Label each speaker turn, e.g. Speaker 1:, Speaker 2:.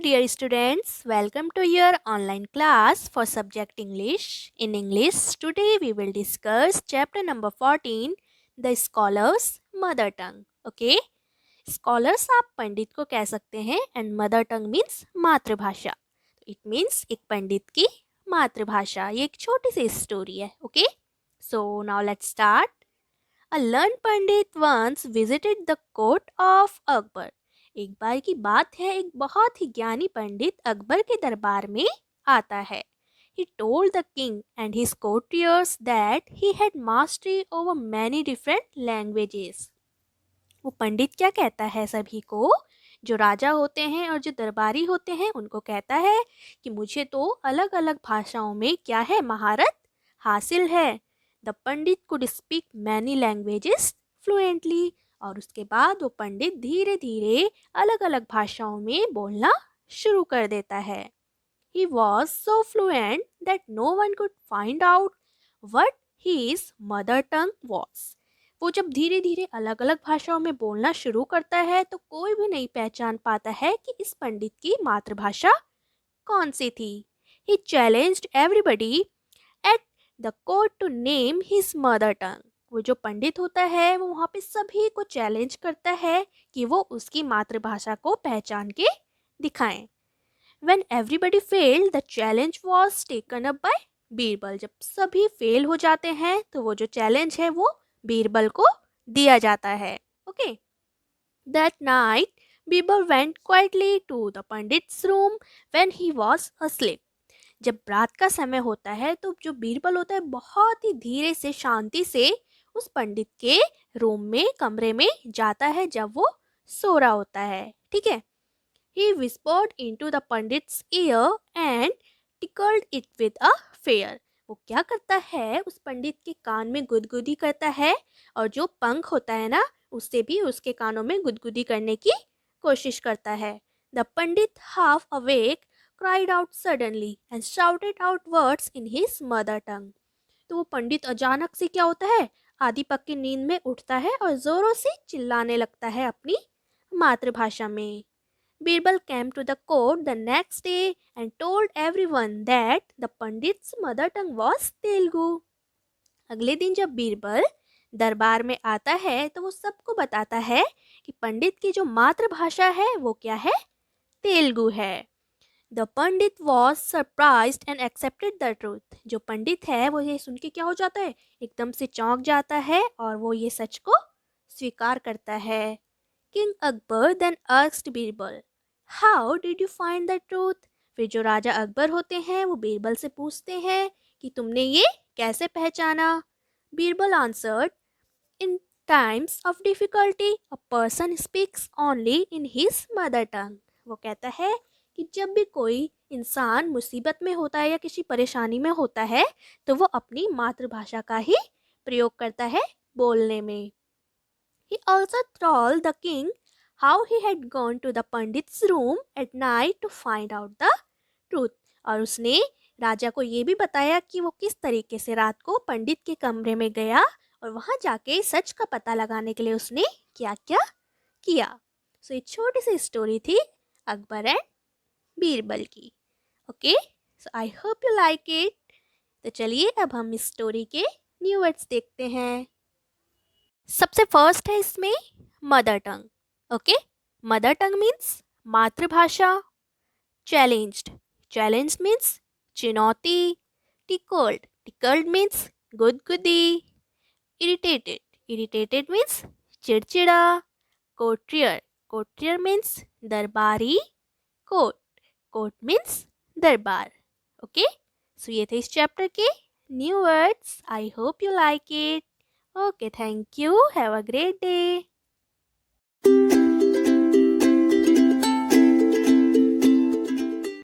Speaker 1: dear students. Welcome to your online class for subject English. In English, today we will discuss chapter number 14, The Scholar's Mother Tongue. Okay? Scholars आप पंडित को कह सकते हैं and mother tongue means मातृभाषा. It means एक पंडित की मातृभाषा. ये एक छोटी सी स्टोरी है. Okay? So now let's start. A learned pandit once visited the court of Akbar. एक बार की बात है, एक बहुत ही ज्ञानी पंडित अकबर के दरबार में आता है. He told the king and his courtiers that he had mastery over many different languages. वो पंडित क्या कहता है सभी को, जो राजा होते हैं और जो दरबारी होते हैं उनको कहता है कि मुझे तो अलग अलग भाषाओं में क्या है, महारत हासिल है. The Pandit could speak many languages fluently. और उसके बाद वो पंडित धीरे धीरे अलग अलग भाषाओं में बोलना शुरू कर देता है. He was so fluent that no one could find out what his mother tongue was. वो जब धीरे धीरे अलग अलग भाषाओं में बोलना शुरू करता है तो कोई भी नहीं पहचान पाता है कि इस पंडित की मातृभाषा कौन सी थी. He challenged everybody at the court to name his mother tongue. वो जो पंडित होता है वो वहाँ पे सभी को चैलेंज करता है कि वो उसकी मातृभाषा को पहचान के दिखाएं. When everybody failed, the challenge was taken up by Birbal. जब सभी फेल हो जाते हैं तो वो जो चैलेंज है वो बीरबल को दिया जाता है. Okay. That night, Birbal went quietly to the pandit's room when he was asleep. जब रात का समय होता है तो जो बीरबल होता है बहुत ही धीरे से शांति से उस पंडित के रूम में कमरे में जाता है जब वो सो रहा होता है. ठीक है. He whispered into the pandit's ear and tickled it with a feather. वो क्या करता है, उस पंडित के कान में गुदगुदी करता है और जो पंख होता है ना उससे भी उसके कानों में गुदगुदी करने की कोशिश करता है. The pandit half awake cried out suddenly and shouted out words in his mother tongue. तो वो पंडित अचानक से क्या होता है, आधी पक्की नींद में उठता है और जोरों से चिल्लाने लगता है अपनी मातृभाषा में. Birbal came to the court the next day and told everyone that the Pandit's mother tongue was Telugu. अगले दिन जब बीरबल दरबार में आता है तो वो सबको बताता है कि पंडित की जो मातृभाषा है वो क्या है, तेलुगु है. The Pandit was surprised and accepted the truth. जो पंडित है वो ये सुन के क्या हो जाता है, एकदम से चौंक जाता है और वो ये सच को स्वीकार करता है. King Akbar then asked Birbal, How did you find the truth? फिर जो राजा अकबर होते हैं वो बीरबल से पूछते हैं कि तुमने ये कैसे पहचाना. Birbal answered, In times of difficulty, a person speaks only in his mother tongue. वो कहता है कि जब भी कोई इंसान मुसीबत में होता है या किसी परेशानी में होता है तो वो अपनी मातृभाषा का ही प्रयोग करता है बोलने में. He also told the king how he had gone to the pandit's room at night to find out the truth. और उसने राजा को ये भी बताया कि वो किस तरीके से रात को पंडित के कमरे में गया और वहाँ जाके सच का पता लगाने के लिए उसने क्या क्या किया. सो ये छोटी सी स्टोरी थी अकबर एंड बीरबल की. Okay, so I hope you like it. तो चलिए अब हम इस स्टोरी के न्यू वर्ड्स देखते हैं. सबसे फर्स्ट है इसमें mother tongue. Okay, mother tongue means मातृभाषा. चैलेंज्ड, चैलेंज मीन्स चुनौती. टिकल्ड, टिकल्ड मीन्स गुदगुदी. इरिटेटेड, इरिटेटेड मीन्स चिड़चिड़ा. कोर्टियर, कोर्टियर मीन्स दरबारी. कोर्ट, कोर्ट मीन्स दरबार. ओके, सो ये थे इस चैप्टर के new words. I hope you like it. Okay, thank you. Have a great day.